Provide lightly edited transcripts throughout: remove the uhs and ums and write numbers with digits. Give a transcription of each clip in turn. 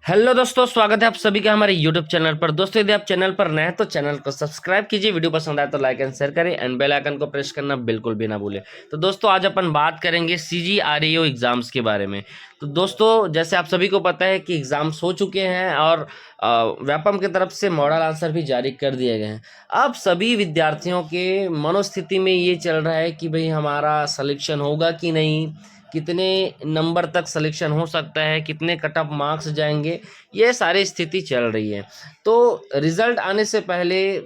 Hello दोस्तों, स्वागत है आप सभी का हमारे यूट्यूब चैनल पर। दोस्तों यदि आप चैनल पर नए हैं तो चैनल को सब्सक्राइब कीजिए, वीडियो पसंद आए तो लाइक एंड शेयर करें एंड बेल आइकन को प्रेस करना बिल्कुल भी ना भूलें। तो दोस्तों आज अपन बात करेंगे CGREO एग्जाम्स के बारे में। तो दोस्तों जैसे आप सभी को पता है कि एग्जाम्स हो चुके हैं और व्यापम की तरफ से मॉडल आंसर भी जारी कर दिए गए हैं। अब सभी विद्यार्थियों के मनोस्थिति में ये चल रहा है कि भाई हमारा सिलेक्शन होगा कि नहीं, कितने नंबर तक सिलेक्शन हो सकता है, कितने कट ऑफ मार्क्स जाएंगे, ये सारी स्थिति चल रही है। तो रिजल्ट आने से पहले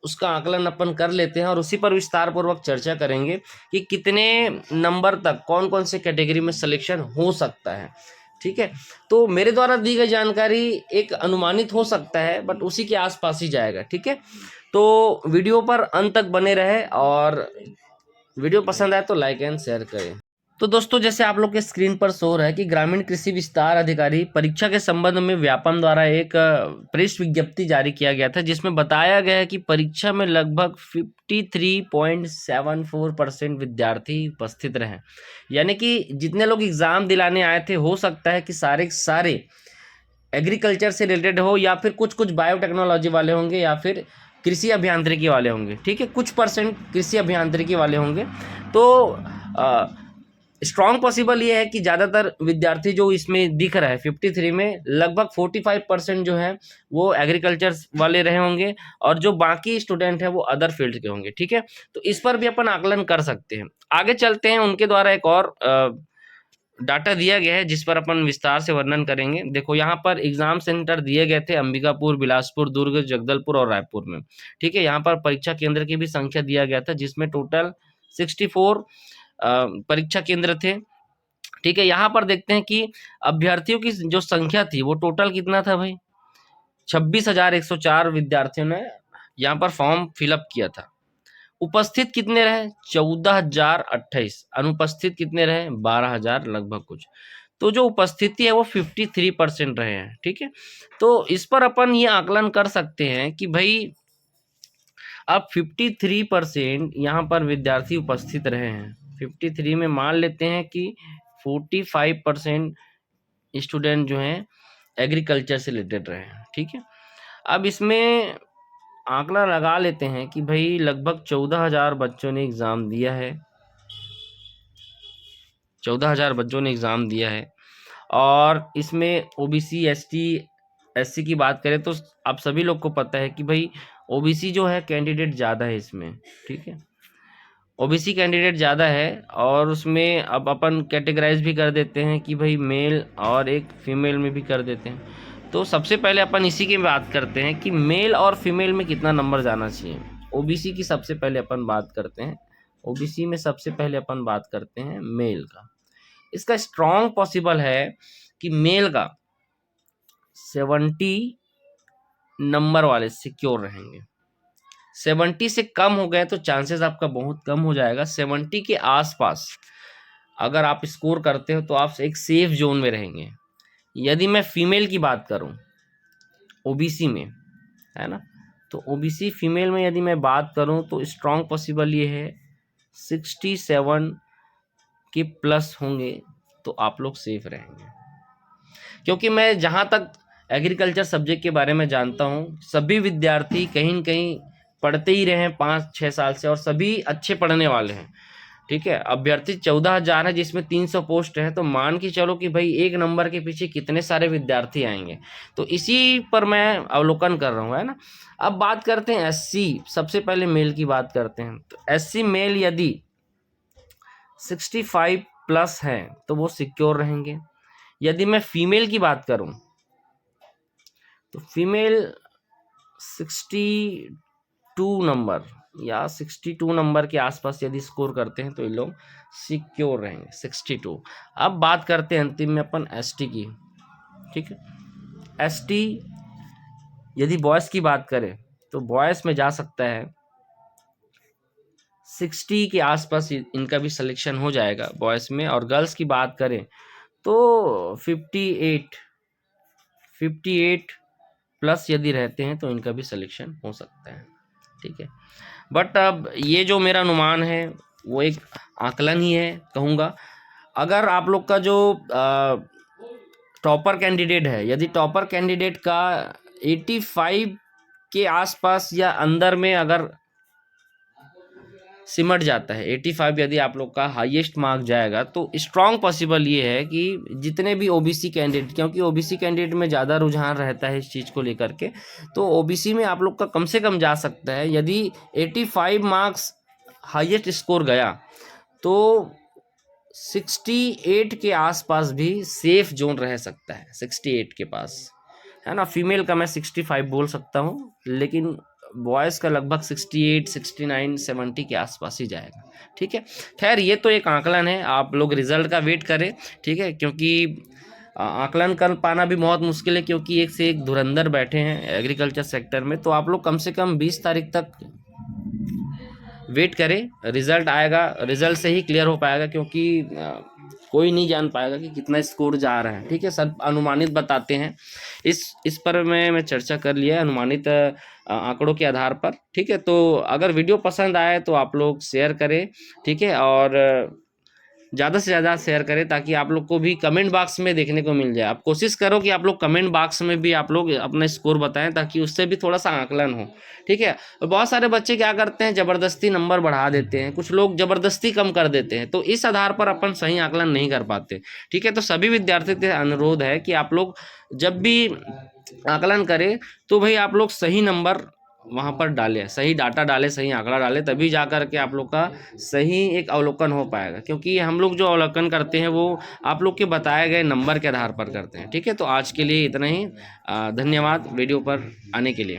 उसका आकलन अपन कर लेते हैं और उसी पर विस्तार पूर्वक चर्चा करेंगे कि कितने नंबर तक कौन कौन से कैटेगरी में सिलेक्शन हो सकता है। ठीक है, तो मेरे द्वारा दी गई जानकारी एक अनुमानित हो सकता है, बट उसी के आसपास ही जाएगा। ठीक है, तो वीडियो पर अंत तक बने रहे और वीडियो पसंद आए तो लाइक एंड शेयर करें। तो दोस्तों जैसे आप लोग के स्क्रीन पर शो रहा है कि ग्रामीण कृषि विस्तार अधिकारी परीक्षा के संबंध में व्यापम द्वारा एक प्रेस विज्ञप्ति जारी किया गया था, जिसमें बताया गया है कि परीक्षा में लगभग 53.74% विद्यार्थी उपस्थित रहे। यानी कि जितने लोग एग्जाम दिलाने आए थे, हो सकता है कि सारे के सारे एग्रीकल्चर से रिलेटेड हो, या फिर कुछ कुछ बायोटेक्नोलॉजी वाले होंगे, या फिर कृषि अभियांत्रिकी वाले होंगे। ठीक है, कुछ परसेंट कृषि अभियांत्रिकी वाले होंगे। तो स्ट्रॉन्ग पॉसिबल ये है कि ज़्यादातर विद्यार्थी जो इसमें दिख रहा है 53 में, लगभग 45% जो है वो एग्रीकल्चर वाले रहे होंगे और जो बाकी स्टूडेंट है वो अदर फील्ड के होंगे। ठीक है, तो इस पर भी अपन आकलन कर सकते हैं। आगे चलते हैं, उनके द्वारा एक और डाटा दिया गया है जिस पर अपन विस्तार से वर्णन करेंगे। देखो यहाँ पर एग्जाम सेंटर दिए गए थे अंबिकापुर, बिलासपुर, दुर्ग, जगदलपुर और रायपुर में। ठीक है, यहाँ पर परीक्षा केंद्र की भी संख्या दिया गया था, जिसमें टोटल 64 परीक्षा केंद्र थे। ठीक है, यहाँ पर देखते हैं कि अभ्यर्थियों की जो संख्या थी वो टोटल कितना था भाई, 26,104 विद्यार्थियों ने यहाँ पर फॉर्म फिलअप किया था। उपस्थित कितने रहे, 14,028। अनुपस्थित कितने रहे, 12,000 लगभग कुछ। तो जो उपस्थिति है वो 53% रहे हैं। ठीक है, तो इस पर अपन ये आकलन कर सकते हैं कि भाई अब 53% यहाँ पर विद्यार्थी उपस्थित रहे हैं। 53 में मान लेते हैं कि 45% स्टूडेंट जो हैं एग्रीकल्चर से रिलेटेड रहे हैं। ठीक है, अब इसमें आंकड़ा लगा लेते हैं कि भाई लगभग 14,000 बच्चों ने एग्ज़ाम दिया है। 14,000 बच्चों ने एग्ज़ाम दिया है और इसमें ओबीसी, एसटी, एससी की बात करें तो आप सभी लोग को पता है कि भाई ओबीसी जो है कैंडिडेट ज़्यादा है इसमें। ठीक है, ओबीसी कैंडिडेट ज़्यादा है और उसमें अब अपन कैटेगराइज भी कर देते हैं कि भाई मेल और एक फीमेल में भी कर देते हैं। तो सबसे पहले अपन इसी की बात करते हैं कि मेल और फीमेल में कितना नंबर जाना चाहिए। ओबीसी की सबसे पहले अपन बात करते हैं, ओबीसी में सबसे पहले अपन बात करते हैं मेल का। इसका स्ट्रॉन्ग पॉसिबल है कि मेल का 70 नंबर वाले सिक्योर रहेंगे। 70 से कम हो गए तो चांसेस आपका बहुत कम हो जाएगा। 70 के आसपास अगर आप स्कोर करते हो तो आप एक सेफ जोन में रहेंगे। यदि मैं फीमेल की बात करूं ओबीसी में, है ना, तो ओबीसी फीमेल में यदि मैं बात करूं तो स्ट्रॉन्ग पॉसिबल ये है 67 के प्लस होंगे तो आप लोग सेफ रहेंगे। क्योंकि मैं जहाँ तक एग्रीकल्चर सब्जेक्ट के बारे में जानता हूँ, सभी विद्यार्थी कहीं न कहीं पढ़ते ही रहे हैं 5-6 साल से और सभी अच्छे पढ़ने वाले हैं। ठीक है, अभ्यर्थी 14,000 है जिसमें 300 पोस्ट है, तो मान के चलो कि भाई एक नंबर के पीछे कितने सारे विद्यार्थी आएंगे। तो इसी पर मैं अवलोकन कर रहा हूँ, है ना। अब बात करते हैं एससी, सबसे पहले मेल की बात करते हैं। तो एससी मेल यदि 65 प्लस है तो वो सिक्योर रहेंगे। यदि मैं फीमेल की बात करूं तो फीमेल 62 नंबर या 62 नंबर के आसपास यदि स्कोर करते हैं तो ये लोग सिक्योर रहेंगे, 62। अब बात करते हैं अंतिम में अपन एसटी की। ठीक है, एसटी यदि बॉयज़ की बात करें तो बॉयज़ में जा सकता है 60 के आसपास इनका भी सिलेक्शन हो जाएगा बॉयज़ में। और गर्ल्स की बात करें तो 58 प्लस यदि रहते हैं तो इनका भी सिलेक्शन हो सकता है। ठीक है, बट अब ये जो मेरा अनुमान है वो एक आकलन ही है कहूँगा। अगर आप लोग का जो टॉपर कैंडिडेट है, यदि टॉपर कैंडिडेट का 85 के आसपास या अंदर में अगर सिमट जाता है, 85 यदि आप लोग का हाईएस्ट मार्क जाएगा, तो स्ट्रॉन्ग पॉसिबल ये है कि जितने भी ओबीसी कैंडिडेट, क्योंकि ओबीसी कैंडिडेट में ज़्यादा रुझान रहता है इस चीज़ को लेकर के, तो ओबीसी में आप लोग का कम से कम जा सकता है। यदि 85 मार्क्स हाईएस्ट स्कोर गया तो 68 के आसपास भी सेफ जोन रह सकता है, 68 के पास, है ना। फीमेल का मैं 65 बोल सकता हूँ, लेकिन बॉयज़ का लगभग 68, 69, 70 के आसपास ही जाएगा, ठीक है। खैर ये तो एक आकलन है, आप लोग रिजल्ट का वेट करें, ठीक है, क्योंकि आकलन कर पाना भी बहुत मुश्किल है, क्योंकि एक से एक धुरंधर बैठे हैं एग्रीकल्चर सेक्टर में। तो आप लोग कम से कम 20 तारीख तक वेट करें, रिजल्ट आएगा, रिजल्ट से ही क्लियर हो पाएगा, क्योंकि कोई नहीं जान पाएगा कि कितना स्कोर जा रहा है, ठीक है। सब अनुमानित बताते हैं, इस पर मैं चर्चा कर लिया है, अनुमानित आंकड़ों के आधार पर, ठीक है। तो अगर वीडियो पसंद आए तो आप लोग शेयर करें, ठीक है, और ज़्यादा से ज़्यादा शेयर करें, ताकि आप लोग को भी कमेंट बॉक्स में देखने को मिल जाए। आप कोशिश करो कि आप लोग कमेंट बॉक्स में भी आप लोग अपना स्कोर बताएं, ताकि उससे भी थोड़ा सा आकलन हो, ठीक है। और बहुत सारे बच्चे क्या करते हैं, ज़बरदस्ती नंबर बढ़ा देते हैं, कुछ लोग ज़बरदस्ती कम कर देते हैं, तो इस आधार पर अपन सही आकलन नहीं कर पाते, ठीक है। तो सभी विद्यार्थी से अनुरोध है कि आप लोग जब भी आकलन करें तो भाई आप लोग सही नंबर वहाँ पर डालें, सही डाटा डालें, सही आंकड़ा डालें, तभी जा कर के आप लोग का सही एक अवलोकन हो पाएगा। क्योंकि हम लोग जो अवलोकन करते हैं वो आप लोग के बताए गए नंबर के आधार पर करते हैं, ठीक है। तो आज के लिए इतना ही, धन्यवाद वीडियो पर आने के लिए।